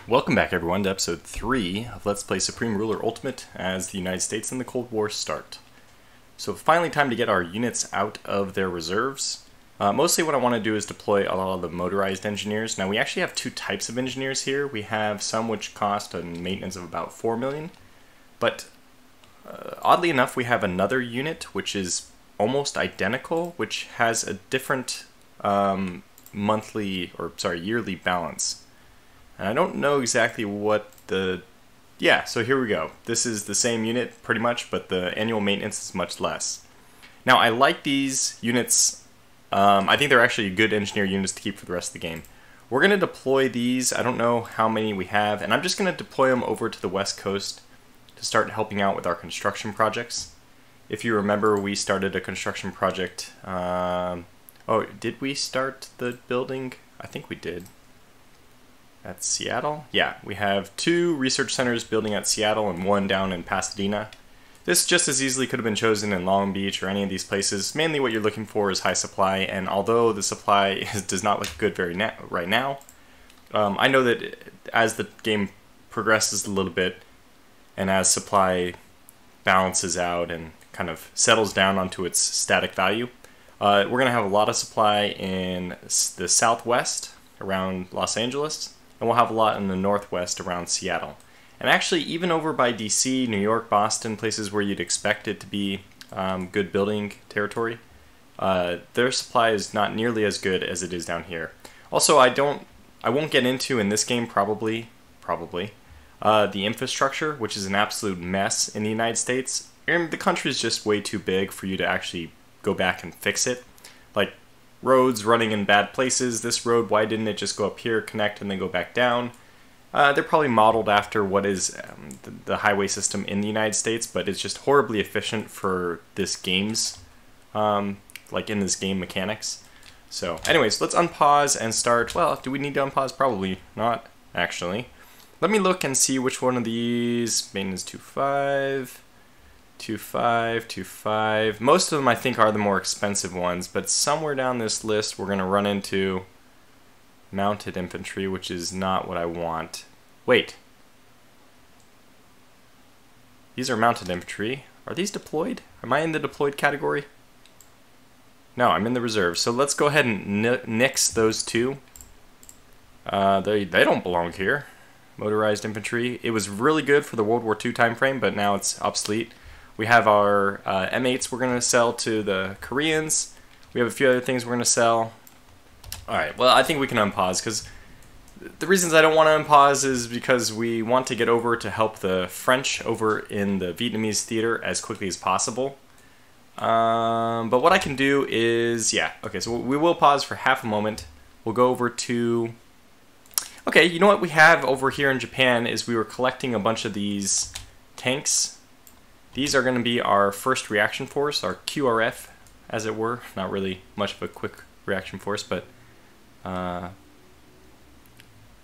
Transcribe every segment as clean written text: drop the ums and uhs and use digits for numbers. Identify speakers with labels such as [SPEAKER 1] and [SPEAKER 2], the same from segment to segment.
[SPEAKER 1] Welcome back everyone to episode 3 of Let's Play Supreme Ruler Ultimate as the United States and the Cold War start. So finally time to get our units out of their reserves. Mostly what I want to do is deploy a lot of the Motorized Engineers. Now we actually have two types of engineers here. We have some which cost a maintenance of about 4 million, but oddly enough we have another unit which is almost identical, which has a different yearly balance. And I don't know exactly what the... Yeah, so here we go. This is the same unit, pretty much, but the annual maintenance is much less. Now, I like these units. I think they're actually good engineer units to keep for the rest of the game. We're going to deploy these. I don't know how many we have, and I'm just going to deploy them over to the West Coast to start helping out with our construction projects. If you remember, we started a construction project. Oh, did we start the building? I think we did. At Seattle? Yeah, we have 2 research centers building at Seattle and 1 down in Pasadena. This just as easily could have been chosen in Long Beach or any of these places. Mainly what you're looking for is high supply, and although the supply does not look good right now, I know that as the game progresses a little bit and as supply balances out and kind of settles down onto its static value, we're going to have a lot of supply in the southwest around Los Angeles, and we'll have a lot in the northwest around Seattle. And actually, even over by DC, New York, Boston, places where you'd expect it to be good building territory, their supply is not nearly as good as it is down here. Also, I won't get into in this game probably the infrastructure, which is an absolute mess in the United States. And the country is just way too big for you to actually go back and fix it. Like, roads running in bad places. This road, why didn't it just go up here, connect, and then go back down? They're probably modeled after what is the highway system in the United States, but it's just horribly efficient for this game's, like in this game mechanics. So anyways, let's unpause and start. Well, do we need to unpause? Probably not, actually. Let me look and see which one of these, maintenance 2.5, 2.5, 2.5. Most of them I think are the more expensive ones, but somewhere down this list we're going to run into mounted infantry, which is not what I want. Wait. These are mounted infantry. Are these deployed? Am I in the deployed category? No, I'm in the reserve. So let's go ahead and nix those two. They don't belong here. Motorized infantry. It was really good for the World War II time frame, but now it's obsolete. We have our M8s we're going to sell to the Koreans. We have a few other things we're going to sell. Alright, well, I think we can unpause, because the reasons I don't want to unpause is because we want to get over to help the French over in the Vietnamese theater as quickly as possible. But what I can do is, yeah, okay, so we will pause for half a moment. We'll go over to... Okay, you know what we have over here in Japan is we were collecting a bunch of these tanks. These are going to be our first reaction force, our QRF, as it were. Not really much of a quick reaction force, but we're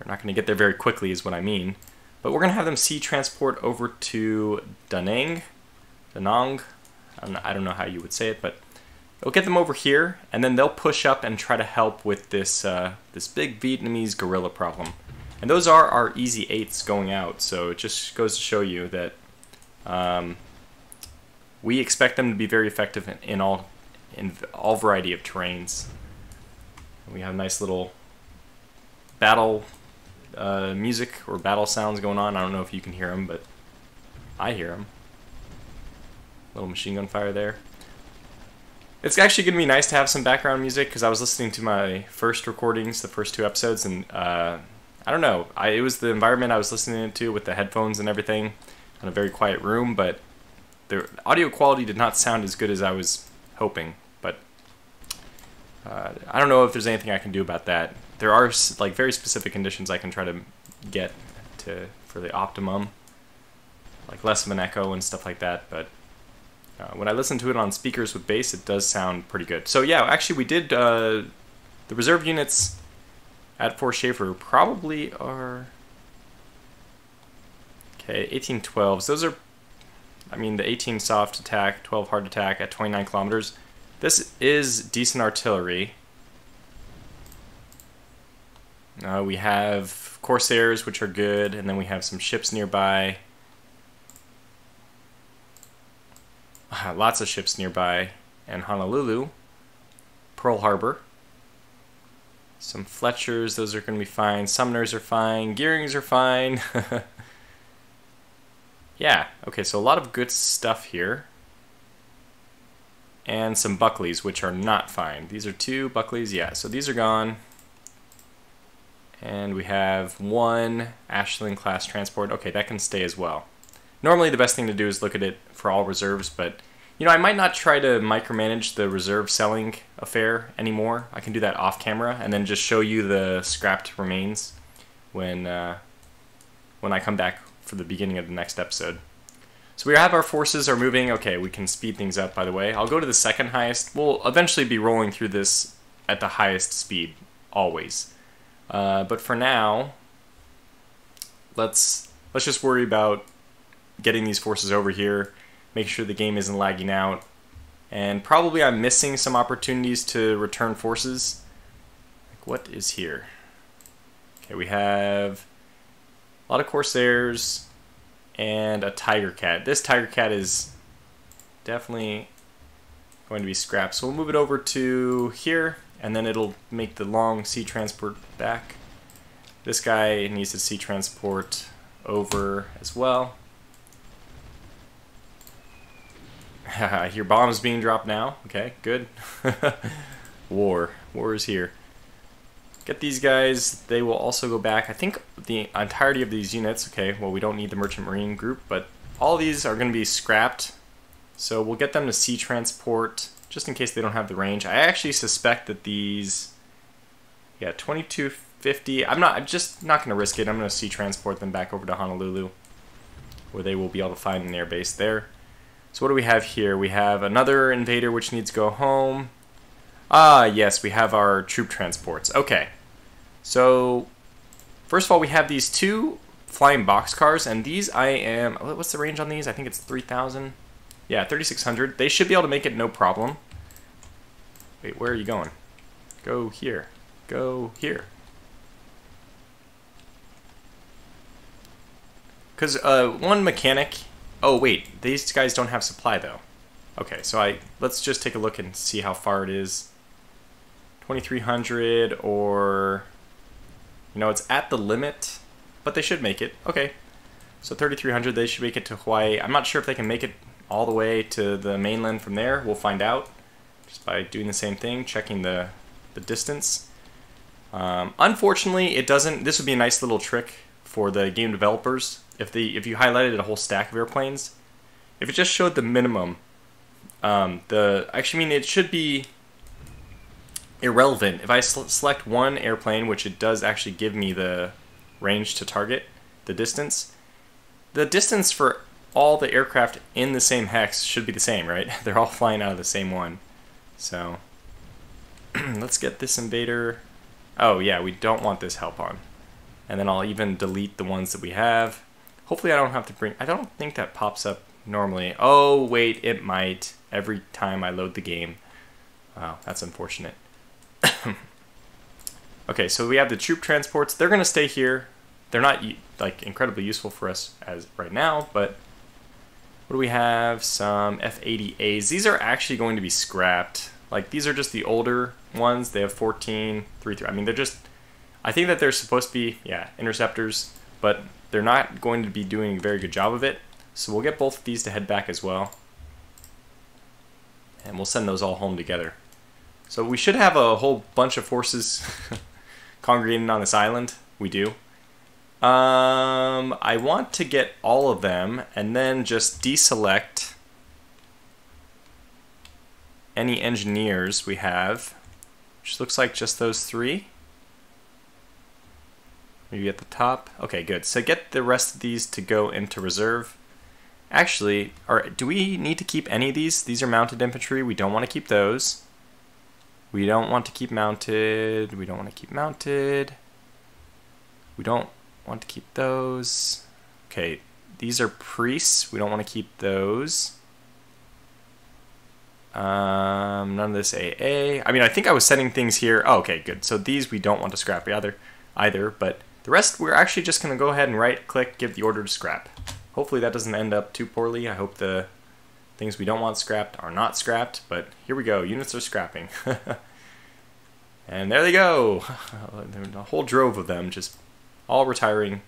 [SPEAKER 1] not going to get there very quickly is what I mean. But we're going to have them sea transport over to Da Nang. I don't know how you would say it, but we'll get them over here, and then they'll push up and try to help with this this big Vietnamese guerrilla problem. And those are our easy 8s going out, so it just goes to show you that we expect them to be very effective in all variety of terrains. We have nice little battle music or battle sounds going on. I don't know if you can hear them, but I hear them. Little machine gun fire there. It's actually going to be nice to have some background music, because I was listening to my first recordings, the first 2 episodes, and I don't know. It was the environment I was listening to with the headphones and everything in a very quiet room, but the audio quality did not sound as good as I was hoping. But I don't know if there's anything I can do about that. There are like very specific conditions I can try to get for the optimum, like less of an echo and stuff like that, but when I listen to it on speakers with bass, it does sound pretty good. So yeah, actually we did, the reserve units at Fort Schaefer probably are, okay, 1812s. Those are, I mean, the 18 soft attack, 12 hard attack at 29 kilometers. This is decent artillery. We have Corsairs, which are good, and then we have some ships nearby. Lots of ships nearby. And Honolulu. Pearl Harbor. Some Fletchers, those are going to be fine. Sumners are fine. Gearings are fine. Yeah, okay, so a lot of good stuff here. And some Buckleys, which are not fine. These are 2 Buckleys, yeah, so these are gone. And we have 1 Ashland class transport. Okay, that can stay as well. Normally the best thing to do is look at it for all reserves, but you know, I might not try to micromanage the reserve selling affair anymore. I can do that off camera and then just show you the scrapped remains when I come back for the beginning of the next episode. So we have our forces are moving. Okay, we can speed things up, by the way. I'll go to the second highest. We'll eventually be rolling through this at the highest speed, always. But for now, let's just worry about getting these forces over here, make sure the game isn't lagging out, and probably I'm missing some opportunities to return forces. Like, what is here? Okay, we have a lot of Corsairs and a Tiger Cat. This Tiger Cat is definitely going to be scrapped, so we'll move it over to here, and then it'll make the long sea transport back. This guy needs to sea transport over as well. I hear bombs being dropped now. Okay, good. War is here. Get these guys. They will also go back. I think the entirety of these units, okay, well, we don't need the Merchant Marine group, but all these are going to be scrapped. So we'll get them to sea transport just in case they don't have the range. I actually suspect that these, yeah, 2250. I'm just not going to risk it. I'm going to sea transport them back over to Honolulu, where they will be able to find an air base there. So what do we have here? We have another invader which needs to go home. Ah, yes, we have our troop transports. Okay. So, first of all, we have these 2 flying boxcars, and these what's the range on these? I think it's 3,000. Yeah, 3,600. They should be able to make it no problem. Wait, where are you going? Go here. Go here. Because one mechanic... Oh, wait, these guys don't have supply, though. Okay, so let's just take a look and see how far it is. 2,300, or... You know, it's at the limit, but they should make it. Okay, so 3,300, they should make it to Hawaii. I'm not sure if they can make it all the way to the mainland from there. We'll find out just by doing the same thing, checking the distance. Unfortunately, it doesn't... This would be a nice little trick for the game developers. If you highlighted a whole stack of airplanes, if it just showed the minimum, it should be irrelevant. If I select one airplane, which it does actually give me the range to target, the distance for all the aircraft in the same hex should be the same, right? They're all flying out of the same one. So let's get this invader. Oh yeah, we don't want this help on. And then I'll even delete the ones that we have. Hopefully I don't have to bring... I don't think that pops up normally. Oh, wait, it might every time I load the game. Wow, that's unfortunate. Okay, so we have the troop transports. They're going to stay here. They're not like incredibly useful for us as right now, but what do we have? Some F-80As. These are actually going to be scrapped. Like, these are just the older ones. They have 14, 3. I mean, they're just... I think that they're supposed to be, yeah, interceptors, but they're not going to be doing a very good job of it. So we'll get both of these to head back as well. And we'll send those all home together. So we should have a whole bunch of forces congregating on this island. We do. I want to get all of them and then just deselect any engineers we have, which looks like just those 3. Maybe at the top. Okay, good. So get the rest of these to go into reserve. Actually, do we need to keep any of these? These are mounted infantry. We don't want to keep those. We don't want to keep mounted. We don't want to keep mounted. We don't want to keep those. Okay, these are priests. We don't want to keep those. None of this AA. I mean, I think I was setting things here. Oh, okay, good. So these we don't want to scrap either. either, but the rest we're actually just going to go ahead and right-click, give the order to scrap. Hopefully that doesn't end up too poorly. I hope the things we don't want scrapped are not scrapped, but here we go. Units are scrapping. And there they go. A whole drove of them just all retiring.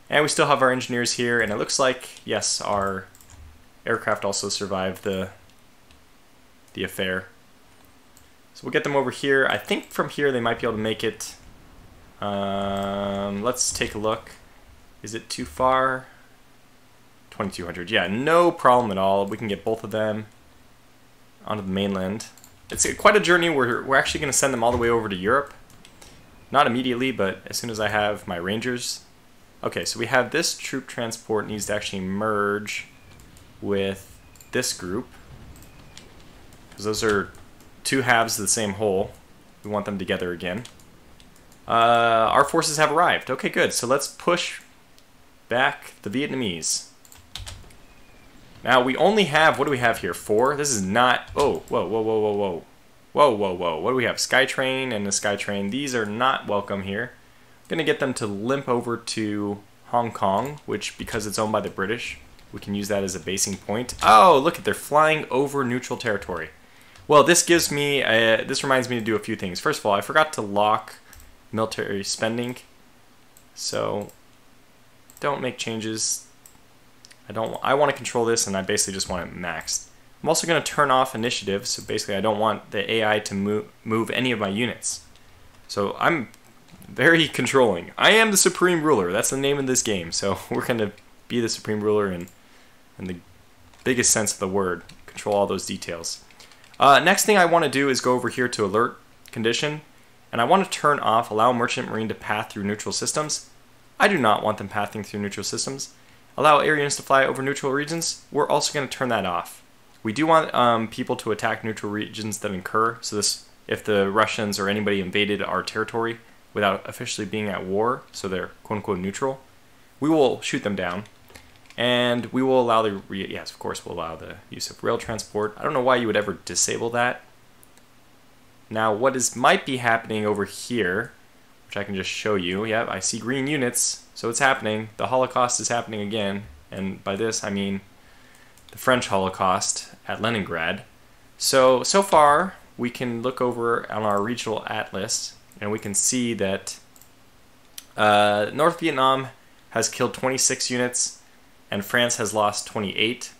[SPEAKER 1] And we still have our engineers here, and it looks like, yes, our aircraft also survived the affair. So we'll get them over here. I think from here they might be able to make it. Let's take a look. Is it too far? 2,200. Yeah, no problem at all. We can get both of them onto the mainland. It's quite a journey. We're actually going to send them all the way over to Europe. Not immediately, but as soon as I have my Rangers. Okay, so we have this troop transport needs to actually merge with this group, because those are two halves of the same whole. We want them together again. Our forces have arrived. Okay, good. So let's push back the Vietnamese. Now we only have, what do we have here? 4? This is not, oh, whoa, whoa, whoa, whoa, whoa. Whoa, whoa, whoa. What do we have? Skytrain and the Skytrain. These are not welcome here. I'm going to get them to limp over to Hong Kong, which, because it's owned by the British, we can use that as a basing point. Oh, look, they're flying over neutral territory. Well, this gives me, this reminds me to do a few things. First of all, I forgot to lock military spending, so don't make changes. I want to control this, and I basically just want it maxed. I'm also going to turn off initiative, so basically I don't want the AI to move any of my units. So I'm very controlling. I am the supreme ruler. That's the name of this game. So we're going to be the supreme ruler in the biggest sense of the word. Control all those details. Next thing I want to do is go over here to alert condition, and I want to turn off allow merchant marine to path through neutral systems. I do not want them pathing through neutral systems. Allow air units to fly over neutral regions. We're also going to turn that off. We do want people to attack neutral regions that incur. So this, if the Russians or anybody invaded our territory without officially being at war, so they're quote-unquote neutral, we will shoot them down. And we will allow yes, of course, we'll allow the use of rail transport. I don't know why you would ever disable that. Now, what might be happening over here, which I can just show you. Yeah, I see green units, so it's happening. The Holocaust is happening again, and by this I mean the French Holocaust at Leningrad. So far, we can look over on our regional atlas, and we can see that North Vietnam has killed 26 units, and France has lost 28.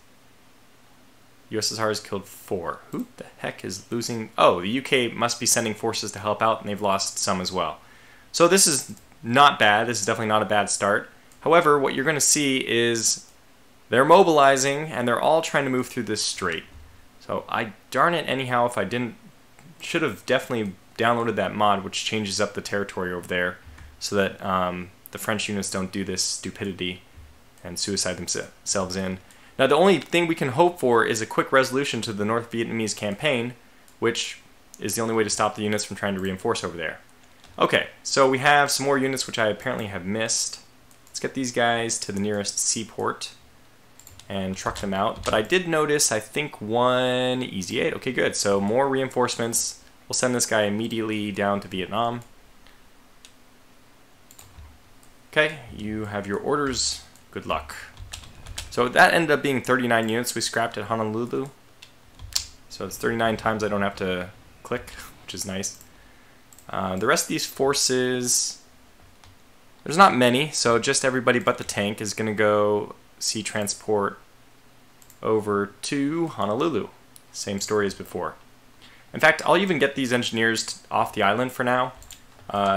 [SPEAKER 1] USSR has killed 4. Who the heck is losing? Oh, the UK must be sending forces to help out, and they've lost some as well. So this is not bad. This is definitely not a bad start. However, what you're going to see is they're mobilizing, and they're all trying to move through this strait. So darn it anyhow, if I didn't, should have definitely downloaded that mod, which changes up the territory over there, so that the French units don't do this stupidity and suicide themselves in. Now, the only thing we can hope for is a quick resolution to the North Vietnamese campaign, which is the only way to stop the units from trying to reinforce over there. Okay, so we have some more units which I apparently have missed. Let's get these guys to the nearest seaport and truck them out. But I did notice, I think, one Easy 8. Okay, good. So more reinforcements. We'll send this guy immediately down to Vietnam. Okay, you have your orders. Good luck. So that ended up being 39 units we scrapped at Honolulu. So it's 39 times I don't have to click, which is nice. The rest of these forces, there's not many, so just everybody but the tank is going to go sea transport over to Honolulu. Same story as before. In fact, I'll even get these engineers off the island for now,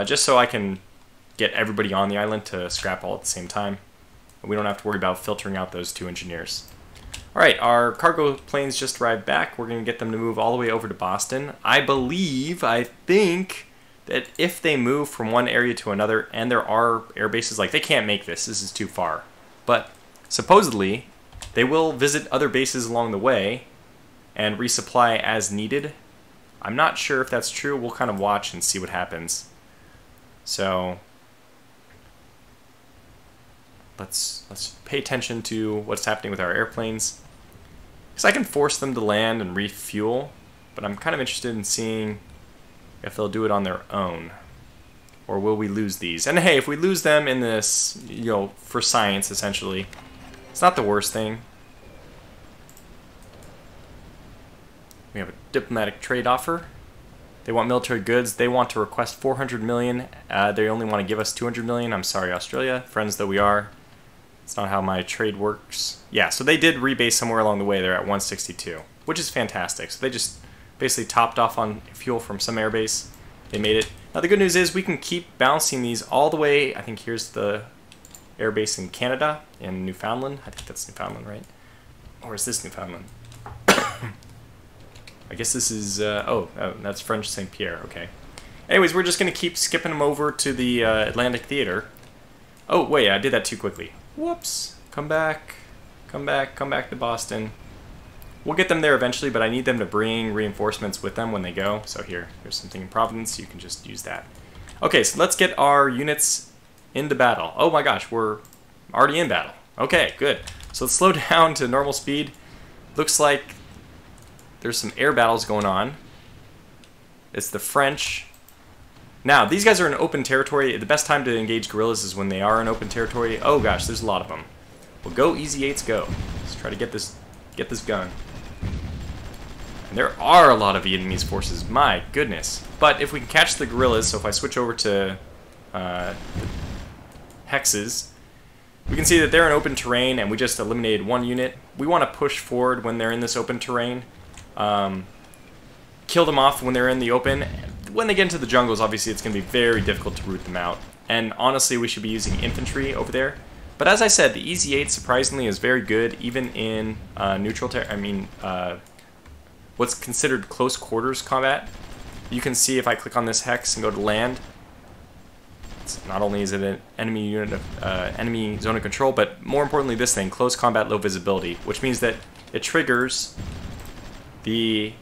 [SPEAKER 1] just so I can get everybody on the island to scrap all at the same time. We don't have to worry about filtering out those 2 engineers. Alright, our cargo planes just arrived back. We're going to get them to move all the way over to Boston. I think that if they move from one area to another, and there are air bases, like they can't make this is too far. But supposedly, they will visit other bases along the way and resupply as needed. I'm not sure if that's true. We'll kind of watch and see what happens. So let's pay attention to what's happening with our airplanes, because I can force them to land and refuel, but I'm kind of interested in seeing if they'll do it on their own, Or will we lose these? And hey, if we lose them in this, you know, for science, essentially, it's not the worst thing. We have a diplomatic trade offer. They want military goods. They want to request 400 million. They only want to give us 200 million. I'm sorry, Australia. Friends though we are. It's not how my trade works. Yeah, so they did rebase somewhere along the way. They're at 162, which is fantastic. So they just basically topped off on fuel from some airbase. They made it. Now the good news is we can keep bouncing these all the way. I think here's the airbase in Canada, in Newfoundland. I think that's Newfoundland, right? Or is this Newfoundland? I guess this is, that's French St. Pierre, okay. Anyways, we're just going to keep skipping them over to the Atlantic Theater. Oh, wait, I did that too quickly. Whoops. Come back to Boston. We'll get them there eventually, but I need them to bring reinforcements with them when they go. So here's something in Providence. You can just use that. Okay, so let's get our units into battle. Oh my gosh, we're already in battle. Okay, good. So let's slow down to normal speed. Looks like there's some air battles going on. It's the French. Now, these guys are in open territory. The best time to engage guerrillas is when they are in open territory. Oh gosh, there's a lot of them. Well, go easy 8s, go. Let's try to get this gun. And there are a lot of Vietnamese forces, my goodness. But if we can catch the guerrillas, so if I switch over to hexes, we can see that they're in open terrain and we just eliminated one unit. We want to push forward when they're in this open terrain. Kill them off when they're in the open. When they get into the jungles, obviously it's going to be very difficult to root them out. And honestly, we should be using infantry over there. But as I said, the Easy 8 surprisingly is very good, even in neutral what's considered close quarters combat. You can see if I click on this hex and go to land, not only is it an enemy unit of enemy zone of control, but more importantly this thing, close combat, low visibility, which means that it triggers the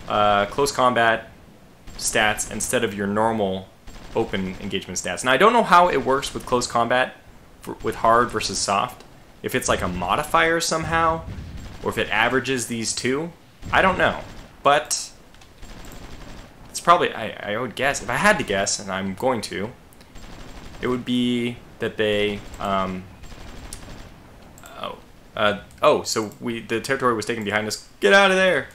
[SPEAKER 1] close combat stats instead of your normal open engagement stats. Now I don't know how it works with close combat with hard versus soft. If it's like a modifier somehow, or if it averages these two, I don't know. But it's probably, I would guess, if I had to guess, and I'm going to, it would be that they, so the territory was taken behind us. Get out of there!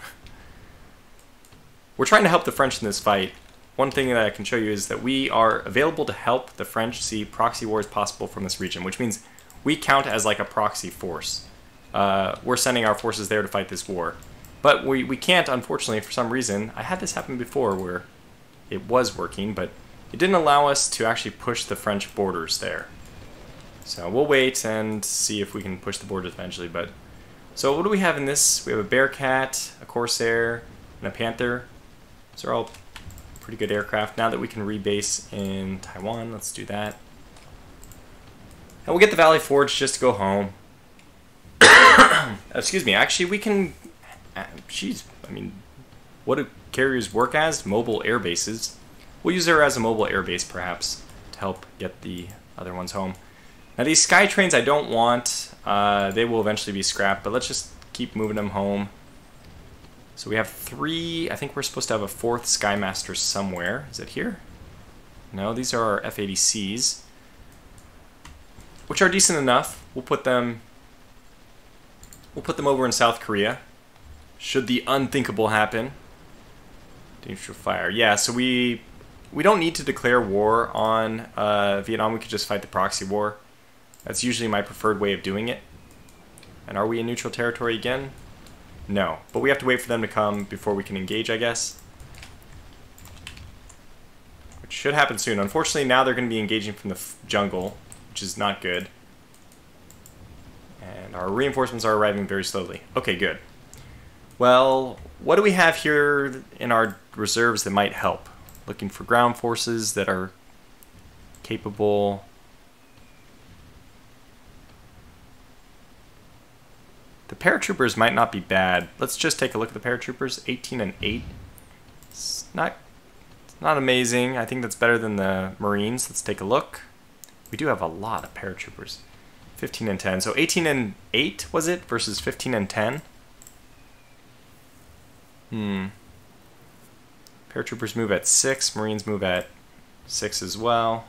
[SPEAKER 1] We're trying to help the French in this fight. One thing that I can show you is that we are available to help the French see proxy wars possible from this region, which means we count as like a proxy force. We're sending our forces there to fight this war. But we can't, unfortunately, for some reason. I had this happen before where it was working, but it didn't allow us to actually push the French borders there. So we'll wait and see if we can push the borders eventually. But so what do we have in this? We have a Bearcat, a Corsair, and a Panther. These are all pretty good aircraft. Now that we can rebase in Taiwan, let's do that. And we'll get the Valley Forge just to go home. Excuse me, actually we can... Jeez, I mean, what do carriers work as? Mobile air bases. We'll use her as a mobile air base, perhaps, to help get the other ones home. Now these Sky Trains I don't want. They will eventually be scrapped, but let's just keep moving them home. So we have 3, I think we're supposed to have a 4th Skymaster somewhere. Is it here? No, these are our F-80Cs, which are decent enough. We'll put them over in South Korea, should the unthinkable happen. Dangerous fire. Yeah, so we don't need to declare war on Vietnam. We could just fight the proxy war. That's usually my preferred way of doing it. And are we in neutral territory again? No, but we have to wait for them to come before we can engage, I guess. Which should happen soon. Unfortunately, now they're going to be engaging from the jungle, which is not good. And our reinforcements are arriving very slowly. Okay, good. Well, what do we have here in our reserves that might help? Looking for ground forces that are capable. The paratroopers might not be bad. Let's just take a look at the paratroopers. 18 and 8. It's not amazing. I think that's better than the Marines. Let's take a look. We do have a lot of paratroopers. 15 and 10. So 18 and 8 was it versus 15 and 10? Paratroopers move at 6. Marines move at 6 as well.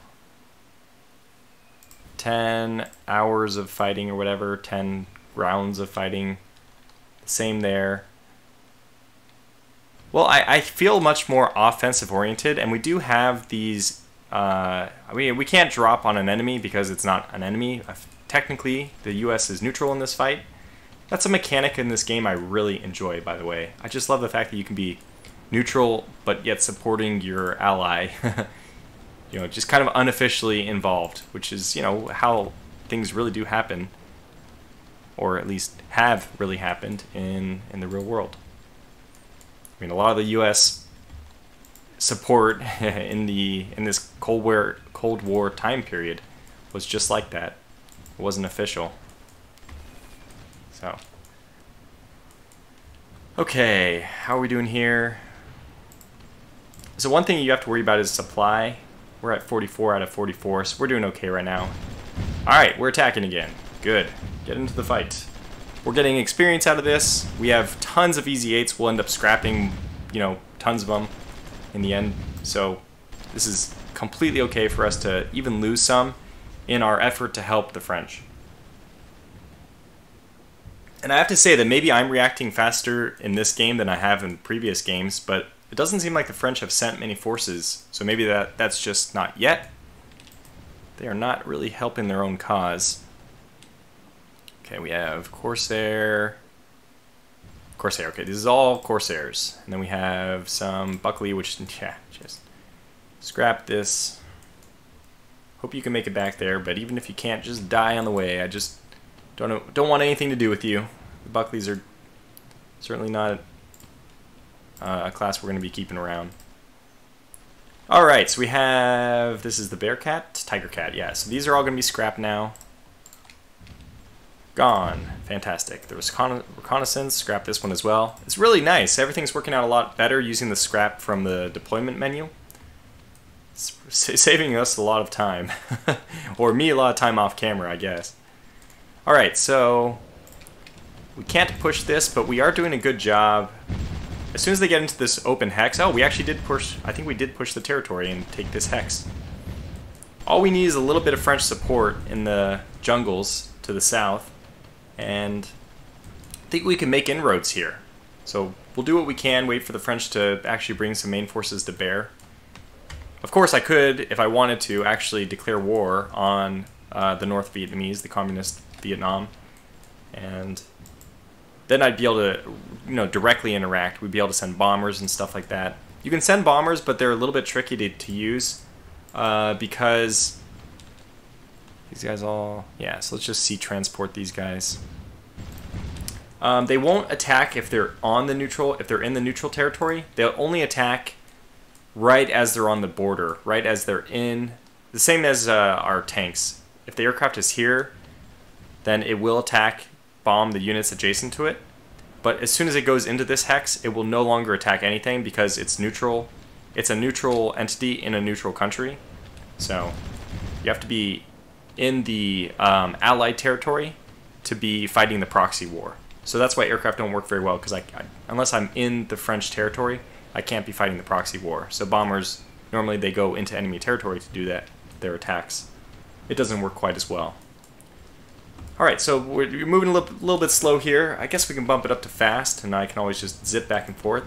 [SPEAKER 1] 10 hours of fighting or whatever, 10 rounds of fighting. Same there. Well, I feel much more offensive oriented, and we do have these. We can't drop on an enemy because it's not an enemy. Technically, the US is neutral in this fight. That's a mechanic in this game I really enjoy, by the way. I just love the fact that you can be neutral, but yet supporting your ally. You know, just kind of unofficially involved, which is, you know, how things really do happen, or at least have really happened in the real world. I mean, a lot of the U.S. support in this Cold War time period was just like that. It wasn't official. So, okay, how are we doing here? So one thing you have to worry about is supply. We're at 44 out of 44, so we're doing okay right now. Alright, we're attacking again. Good. Get into the fight. We're getting experience out of this. We have tons of easy 8s. We'll end up scrapping, you know, tons of them in the end. So this is completely okay for us to even lose some in our effort to help the French. And I have to say that maybe I'm reacting faster in this game than I have in previous games, but it doesn't seem like the French have sent many forces, so maybe that's just not yet. They are not really helping their own cause. Okay, we have Corsair. Corsair, okay, this is all Corsairs. And then we have some Buckley, which, yeah, just scrap this. Hope you can make it back there, but even if you can't, just die on the way. I just don't want anything to do with you. The Buckleys are certainly not a class we're going to be keeping around. Alright, so we have, this is the Bearcat, Tiger Cat, yeah. So these are all going to be scrapped now. Gone. Fantastic. There was reconnaissance, scrap this one as well. It's really nice. Everything's working out a lot better using the scrap from the deployment menu. It's saving us a lot of time. Or me a lot of time off camera, I guess. Alright, so we can't push this, but we are doing a good job. As soon as they get into this open hex, oh, we actually did push, I think we did push the territory and take this hex. All we need is a little bit of French support in the jungles to the south, and I think we can make inroads here. So we'll do what we can, wait for the French to actually bring some main forces to bear. Of course, I could, if I wanted to, actually declare war on the North Vietnamese, the Communist Vietnam, and then I'd be able to, you know, directly interact. We'd be able to send bombers and stuff like that. You can send bombers, but they're a little bit tricky to use because these guys all, yeah, so let's just transport these guys. They won't attack if they're on the neutral, if they're in the neutral territory. They'll only attack right as they're on the border, right as they're in, the same as our tanks. If the aircraft is here, then it will attack, bomb the units adjacent to it, but as soon as it goes into this hex, it will no longer attack anything because it's neutral. It's a neutral entity in a neutral country, so you have to be in the allied territory to be fighting the proxy war. So that's why aircraft don't work very well, because unless I'm in the French territory, I can't be fighting the proxy war. So bombers, normally they go into enemy territory to do that, their attacks. It doesn't work quite as well. Alright, so we're moving a little bit slow here. I guess we can bump it up to fast, and I can always just zip back and forth.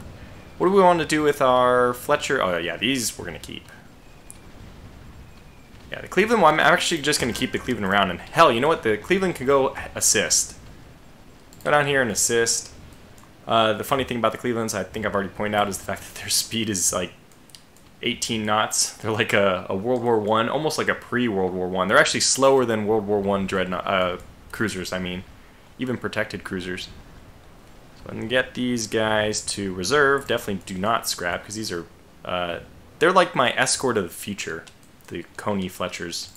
[SPEAKER 1] What do we want to do with our Fletcher? Oh yeah, these we're going to keep. Yeah, the Cleveland, well, I'm actually just going to keep the Cleveland around, and hell, you know what? The Cleveland can go assist. Go down here and assist. The funny thing about the Clevelands, I think I've already pointed out, is the fact that their speed is like 18 knots. They're like a World War I, almost like a pre-World War I. They're actually slower than World War I dreadnought, cruisers, I mean. Even protected cruisers. So I can get these guys to reserve. Definitely do not scrap, because these are, they're like my escort of the future, the Coney Fletchers.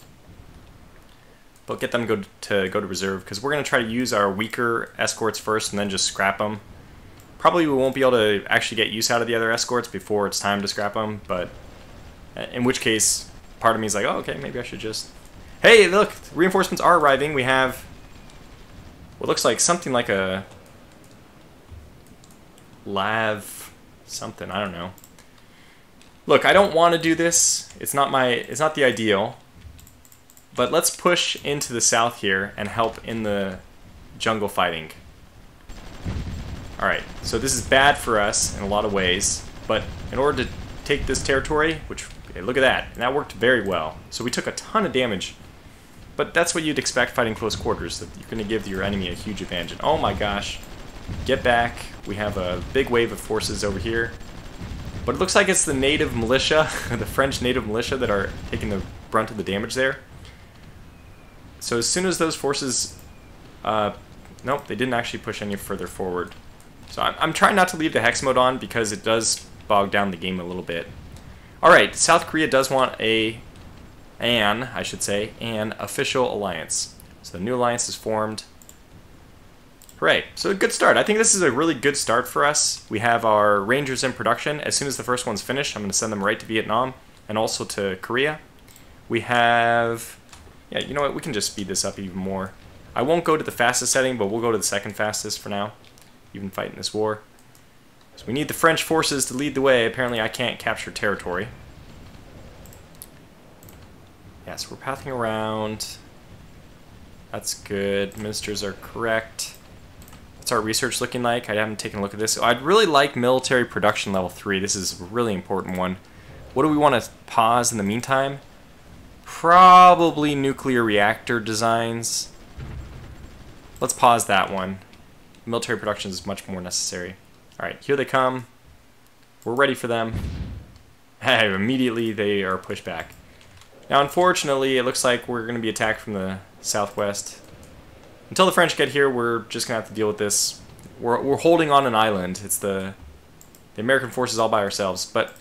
[SPEAKER 1] But get them to go to reserve, because we're going to try to use our weaker escorts first and then just scrap them. Probably we won't be able to actually get use out of the other escorts before it's time to scrap them, but in which case, part of me is like, oh, okay, maybe I should just... Hey, look, reinforcements are arriving. We have what looks like something like a lav something, I don't know. Look, I don't want to do this. It's not the ideal. But let's push into the south here and help in the jungle fighting. Alright, so this is bad for us in a lot of ways, but in order to take this territory, which, okay, look at that, and that worked very well. So we took a ton of damage, but that's what you'd expect fighting close quarters, that you're going to give your enemy a huge advantage. And oh my gosh, get back. We have a big wave of forces over here. But it looks like it's the native militia, the French native militia, that are taking the brunt of the damage there. So as soon as those forces... nope, they didn't actually push any further forward. So I'm trying not to leave the hex mode on because it does bog down the game a little bit. Alright, South Korea does want an official alliance. So the new alliance is formed. Hooray. So a good start. I think this is a really good start for us. We have our Rangers in production. As soon as the first one's finished, I'm going to send them right to Vietnam and also to Korea. We have... yeah, you know what? We can just speed this up even more. I won't go to the fastest setting, but we'll go to the second fastest for now, even fighting this war. So we need the French forces to lead the way. Apparently I can't capture territory. Yeah, so we're pathing around. That's good. Ministers are correct. What's our research looking like? I haven't taken a look at this. I'd really like military production level 3. This is a really important one. What do we want to pause in the meantime? Probably nuclear reactor designs. Let's pause that one. Military production is much more necessary. Alright, here they come. We're ready for them. Hey, immediately they are pushed back. Now, unfortunately, it looks like we're going to be attacked from the southwest. Until the French get here, we're just going to have to deal with this. We're holding on an island. It's the American forces all by ourselves. But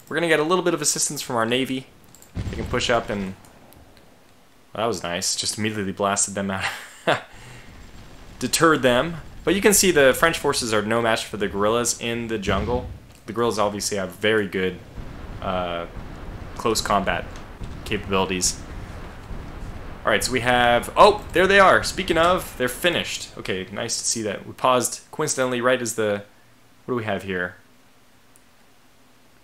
[SPEAKER 1] we're going to get a little bit of assistance from our Navy. They can push up and... well, that was nice. Just immediately blasted them out. Deterred them. But you can see the French forces are no match for the guerrillas in the jungle. The guerrillas obviously have very good close combat capabilities. Alright, so we have... oh, there they are! Speaking of, they're finished. Okay, nice to see that. We paused coincidentally right as the... what do we have here?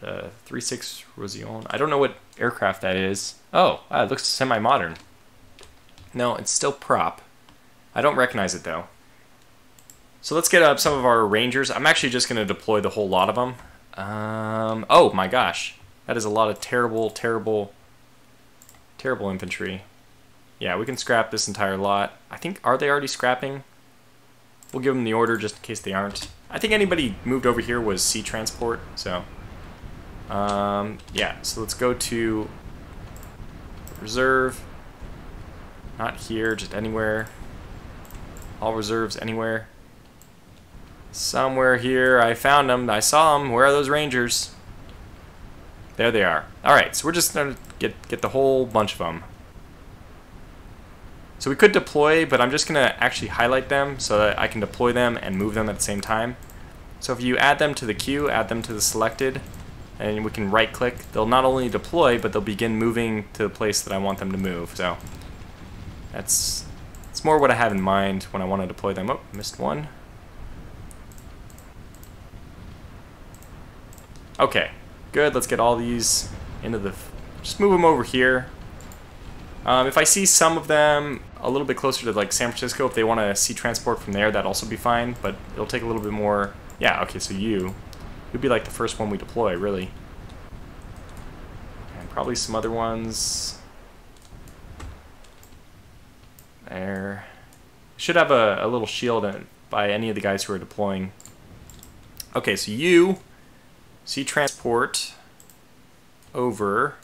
[SPEAKER 1] The 3.6 Rosion. I don't know what aircraft that is. Oh, wow, it looks semi-modern. No, it's still prop. I don't recognize it, though. So let's get up some of our Rangers. I'm actually just going to deploy the whole lot of them. Oh, my gosh. That is a lot of terrible, terrible, terrible infantry. Yeah, we can scrap this entire lot. I think, are they already scrapping? We'll give them the order just in case they aren't. I think anybody moved over here was sea transport, so... yeah, so let's go to reserve. Not here, just anywhere. All reserves anywhere. Somewhere here. I found them. I saw them. Where are those Rangers? There they are. Alright, so we're just going to get the whole bunch of them. So we could deploy, but I'm just going to actually highlight them so that I can deploy them and move them at the same time. So if you add them to the queue, add them to the selected, and we can right click, they'll not only deploy, but they'll begin moving to the place that I want them to move. So it's more what I have in mind when I want to deploy them. Oh, missed one. Okay, good. Let's get all these into the... just move them over here. If I see some of them a little bit closer to like San Francisco, if they want to sea transport from there, that'd also be fine, but it'll take a little bit more... yeah, okay, so you'd be like the first one we deploy, really. And probably some other ones. There. Should have a little shield by any of the guys who are deploying. Okay, so you sea transport over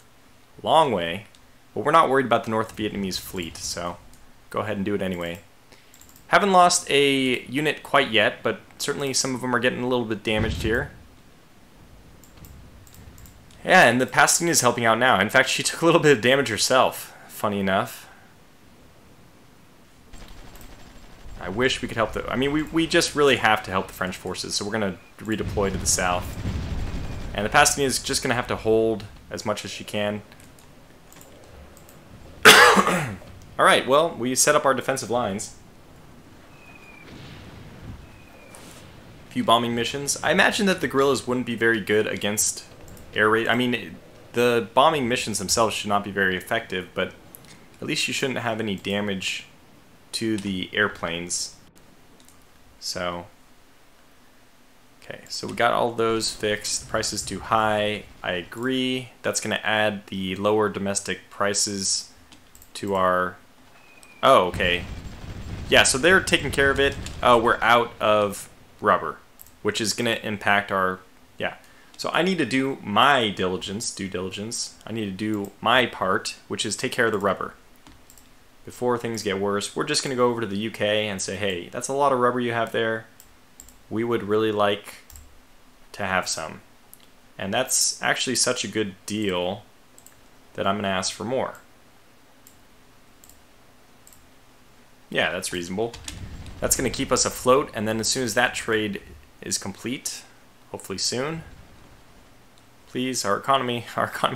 [SPEAKER 1] long way, but we're not worried about the North Vietnamese fleet, so go ahead and do it anyway. Haven't lost a unit quite yet, but certainly some of them are getting a little bit damaged here. Yeah, and the Pasteen is helping out now. In fact, she took a little bit of damage herself, funny enough. I wish we could help the... I mean, we just really have to help the French forces, so we're going to redeploy to the south. And the Pasteen is just going to have to hold as much as she can. Alright, well, we set up our defensive lines. A few bombing missions. I imagine that the guerrillas wouldn't be very good against air raid. I mean, the bombing missions themselves should not be very effective, but at least you shouldn't have any damage to the airplanes. So, okay, so we got all those fixed. The price is too high. I agree. That's going to add the lower domestic prices to our... Oh, okay. Yeah, so they're taking care of it. We're out of rubber, which is going to impact our... Yeah. So I need to do my due diligence. I need to do my part, which is take care of the rubber. Before things get worse, we're just going to go over to the UK and say, hey, that's a lot of rubber you have there. We would really like to have some. And that's actually such a good deal that I'm going to ask for more. Yeah, that's reasonable. That's going to keep us afloat, and then as soon as that trade is complete, hopefully soon, please, our economy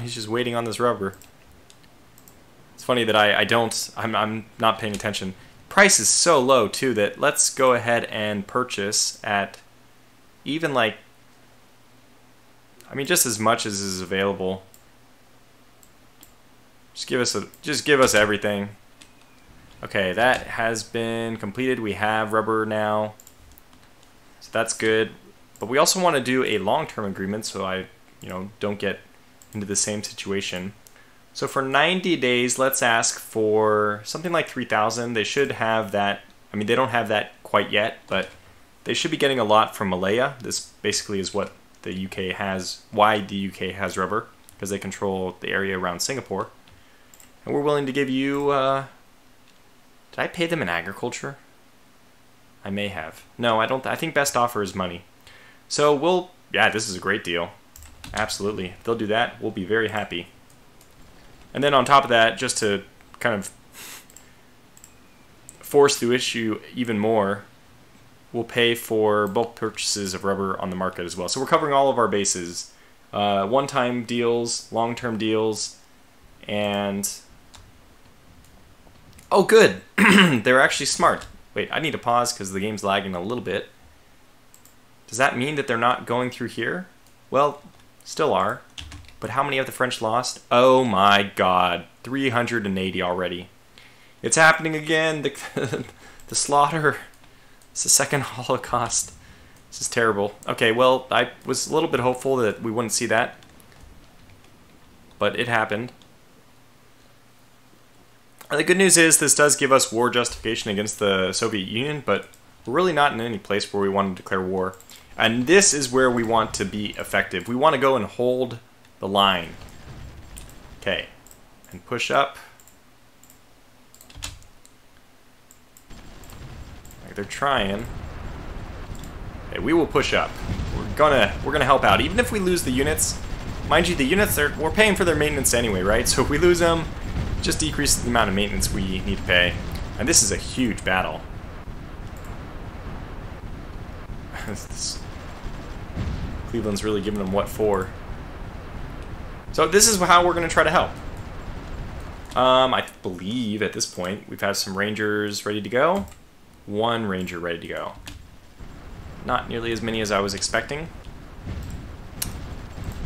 [SPEAKER 1] is just waiting on this rubber. It's funny that I'm not paying attention. Price is so low too that let's go ahead and purchase at even like, I mean, just as much as is available. Just give us everything. Okay, that has been completed. We have rubber now, so that's good. But we also want to do a long-term agreement so I, don't get into the same situation. So for 90 days, let's ask for something like 3,000. They should have that. I mean, they don't have that quite yet, but they should be getting a lot from Malaya. This basically is what the UK has, why the UK has rubber, because they control the area around Singapore. And we're willing to give you, did I pay them in agriculture? I may have. No, I don't. I think best offer is money. So yeah, this is a great deal. Absolutely. If they'll do that, we'll be very happy. And then on top of that, just to kind of force the issue even more, we'll pay for bulk purchases of rubber on the market as well. So we're covering all of our bases. One-time deals, long-term deals, and... Oh, good! They're actually smart. Wait, I need to pause because the game's lagging a little bit. Does that mean that they're not going through here? Well, still are. But how many have the French lost? Oh my god. 380 already. It's happening again. The slaughter. It's the second Holocaust. This is terrible. Okay, well, I was a little bit hopeful that we wouldn't see that. But it happened. And the good news is this does give us war justification against the Soviet Union, but we're really not in any place where we want to declare war. And this is where we want to be effective. We want to go and hold the line. Okay, and push up. Like they're trying. Okay, we will push up. We're gonna help out, even if we lose the units. Mind you, the units we're paying for their maintenance anyway, right? So if we lose them, it just decreases the amount of maintenance we need to pay. And this is a huge battle. Cleveland's really giving them what for. So this is how we're going to try to help. I believe at this point we've had some Rangers ready to go. One Ranger ready to go. Not nearly as many as I was expecting.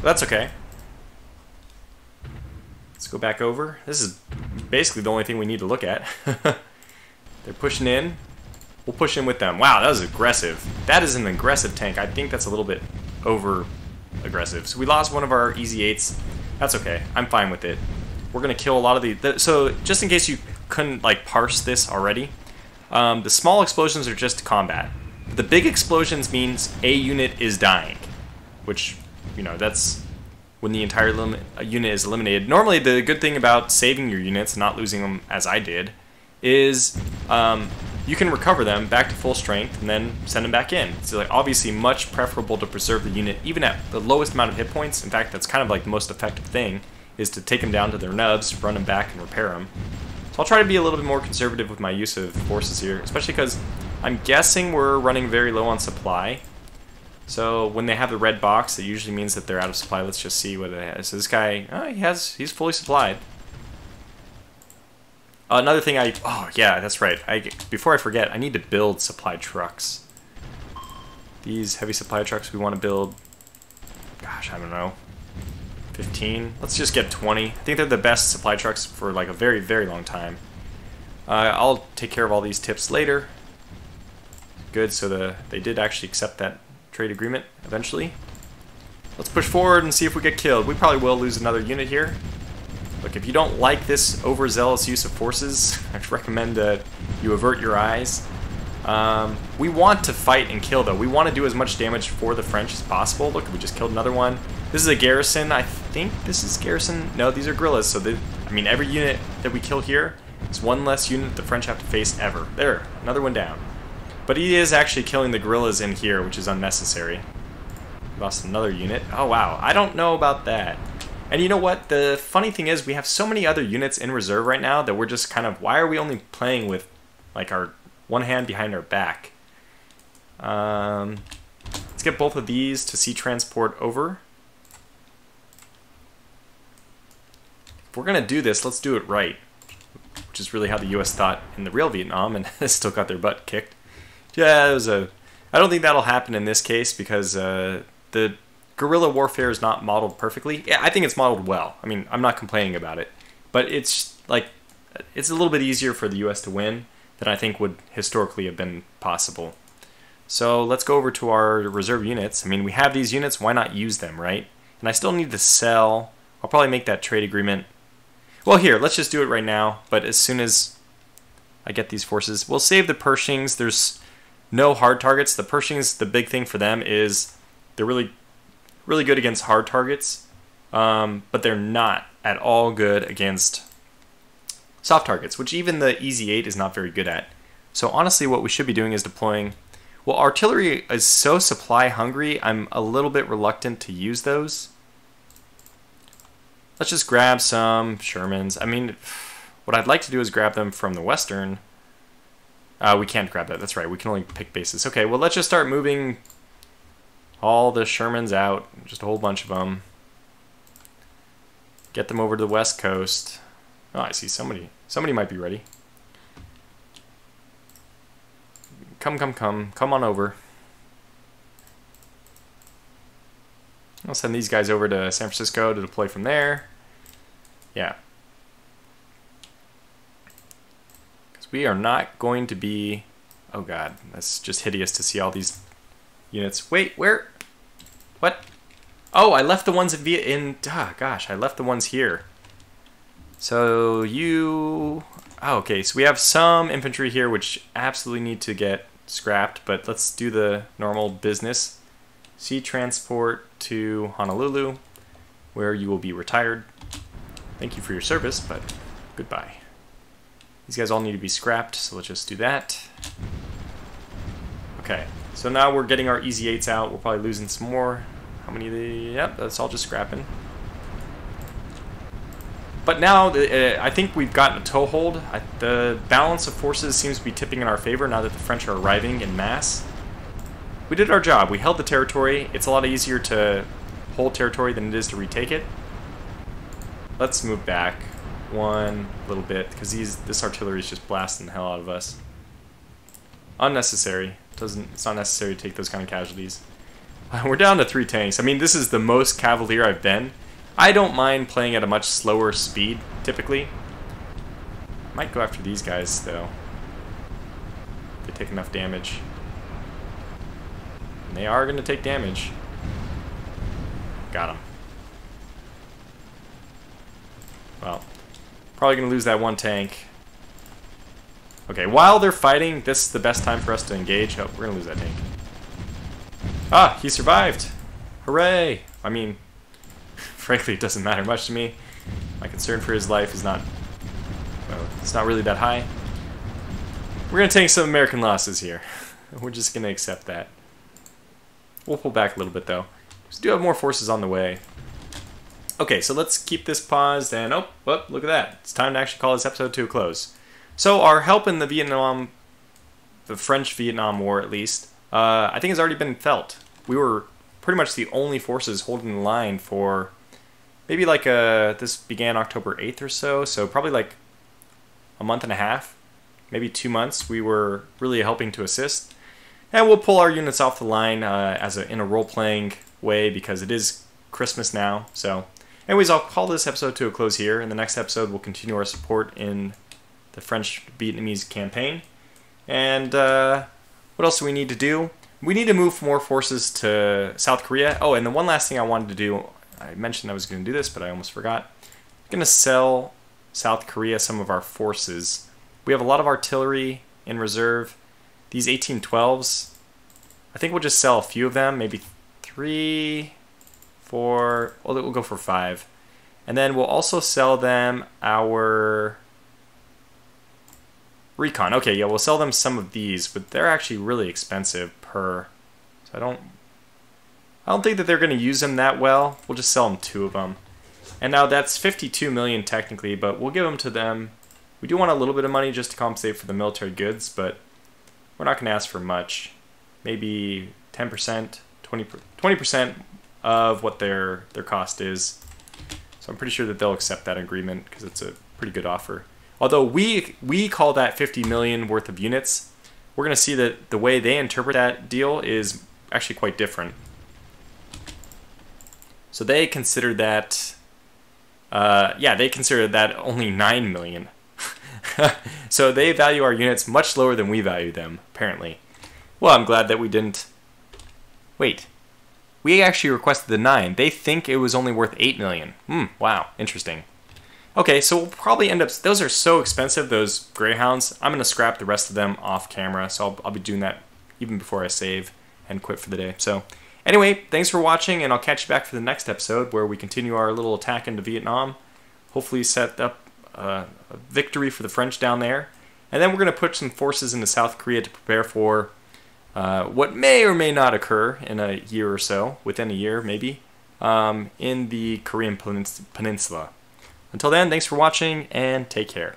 [SPEAKER 1] But that's okay. Let's go back over. This is basically the only thing we need to look at. They're pushing in. We'll push in with them. Wow, that was aggressive. That is an aggressive tank. I think that's a little bit over aggressive. So we lost one of our Easy 8s. That's okay. I'm fine with it. We're going to kill a lot of the... So just in case you couldn't like parse this already, the small explosions are just combat. The big explosions means a unit is dying, which, that's when the entire unit is eliminated. Normally, the good thing about saving your units, not losing them as I did, is you can recover them back to full strength and then send them back in. So like, obviously much preferable to preserve the unit even at the lowest amount of hit points. In fact, that's kind of like the most effective thing, is to take them down to their nubs, run them back, and repair them. So I'll try to be a little bit more conservative with my use of forces here, especially because I'm guessing we're running very low on supply. So when they have the red box, it usually means that they're out of supply. Let's just see what it has. So this guy, he's fully supplied. Another thing oh yeah, that's right. Before I forget, I need to build supply trucks. These heavy supply trucks we want to build, gosh, I don't know. 15. Let's just get 20. I think they're the best supply trucks for like a very, very long time. I'll take care of all these tips later. Good, so they did actually accept that trade agreement eventually. Let's push forward and see if we get killed. We probably will lose another unit here. Look, if you don't like this overzealous use of forces, I'd recommend that you avert your eyes. We want to fight and kill, though. We want to do as much damage for the French as possible. Look, we just killed another one. This is a garrison. I think this is garrison. No, these are guerrillas. So, I mean, every unit that we kill here is one less unit the French have to face ever. There, another one down. But he is actually killing the guerrillas in here, which is unnecessary. Lost another unit. Oh, wow. I don't know about that. And you know what? The funny thing is we have so many other units in reserve right now that we're just kind of... Why are we only playing with, like, our one hand behind our back? Let's get both of these to sea transport over. If we're going to do this, let's do it right. Which is really how the U.S. thought in the real Vietnam, and still got their butt kicked. Yeah, it was a... I don't think that'll happen in this case because the guerrilla warfare is not modeled perfectly. Yeah, I think it's modeled well. I mean, I'm not complaining about it. But it's like, it's a little bit easier for the U.S. to win than I think would historically have been possible. So let's go over to our reserve units. I mean, we have these units, why not use them, right? And I still need to sell. I'll probably make that trade agreement. Well, here, let's just do it right now. But as soon as I get these forces, we'll save the Pershings. There's no hard targets. The Pershings, the big thing for them is they're really good against hard targets, but they're not at all good against soft targets, which even the Easy 8 is not very good at. So honestly, what we should be doing is deploying... Well, artillery is so supply hungry, I'm a little bit reluctant to use those. Let's just grab some Shermans. I mean, what I'd like to do is grab them from the western. We can't grab that, that's right, we can only pick bases. Okay, well let's just start moving all the Shermans out, just a whole bunch of them. Get them over to the west coast. Oh, I see somebody might be ready. Come on over. I'll send these guys over to San Francisco to deploy from there. Yeah. We are not going to be... Oh god, that's just hideous to see all these units. Wait, where? What? Oh, I left the ones in... gosh, I left the ones here. So you... Oh, okay, so we have some infantry here which absolutely need to get scrapped, but let's do the normal business. Sea transport to Honolulu, where you will be retired. Thank you for your service, but goodbye. These guys all need to be scrapped, so let's just do that. Okay, so now we're getting our Easy 8s out. We're probably losing some more. How many of the... Yep, that's all just scrapping. But now, I think we've gotten a toehold. The balance of forces seems to be tipping in our favor now that the French are arriving en masse. We did our job. We held the territory. It's a lot easier to hold territory than it is to retake it. Let's move back one little bit, because this artillery is just blasting the hell out of us. Unnecessary. It's not necessary to take those kind of casualties. We're down to 3 tanks. I mean, this is the most cavalier I've been. I don't mind playing at a much slower speed, typically. Might go after these guys, though. They take enough damage. And they are going to take damage. Got them. Well, probably going to lose that one tank. Okay, while they're fighting, this is the best time for us to engage. Oh, we're going to lose that tank. Ah, he survived. Hooray! I mean, frankly, it doesn't matter much to me. My concern for his life is not... Well, it's not really that high. We're going to take some American losses here. We're just going to accept that. We'll pull back a little bit, though. We do have more forces on the way. Okay, so let's keep this paused, and oh, look at that. It's time to actually call this episode to a close. So our help in the French-Vietnam War, at least, I think has already been felt. We were pretty much the only forces holding the line for maybe like this began October 8th or so probably like a month and a half, maybe 2 months. We were really helping to assist. And we'll pull our units off the line in a role-playing way because it is Christmas now, so Anyways, I'll call this episode to a close here. In the next episode, we'll continue our support in the French-Vietnamese campaign. And what else do we need to do? We need to move more forces to South Korea. Oh, and the one last thing I wanted to do, I mentioned I was going to do this, but I almost forgot. I'm going to sell South Korea some of our forces. We have a lot of artillery in reserve. These 1812s, I think we'll just sell a few of them, maybe 3, 4, well, we'll go for 5. And then we'll also sell them our recon. Okay, yeah, we'll sell them some of these, but they're actually really expensive per. So I don't think that they're going to use them that well. We'll just sell them 2 of them. And now that's 52 million technically, but we'll give them to them. We do want a little bit of money just to compensate for the military goods, but we're not going to ask for much. Maybe 10%, 20% of what their cost is. So I'm pretty sure that they'll accept that agreement because it's a pretty good offer. Although we call that 50 million worth of units, we're going to see that the way they interpret that deal is actually quite different. So they consider that, they consider that only 9 million. So they value our units much lower than we value them, apparently. Well, I'm glad that we didn't. Wait. We actually requested the 9. They think it was only worth 8 million. Wow, interesting. Okay, so we'll probably end up. Those are so expensive, those Greyhounds. I'm going to scrap the rest of them off camera, so I'll be doing that even before I save and quit for the day. So, anyway, thanks for watching, and I'll catch you back for the next episode where we continue our little attack into Vietnam. Hopefully, set up a victory for the French down there. And then we're going to put some forces into South Korea to prepare for what may or may not occur in a year or so, within a year maybe, in the Korean Peninsula. Until then, thanks for watching and take care.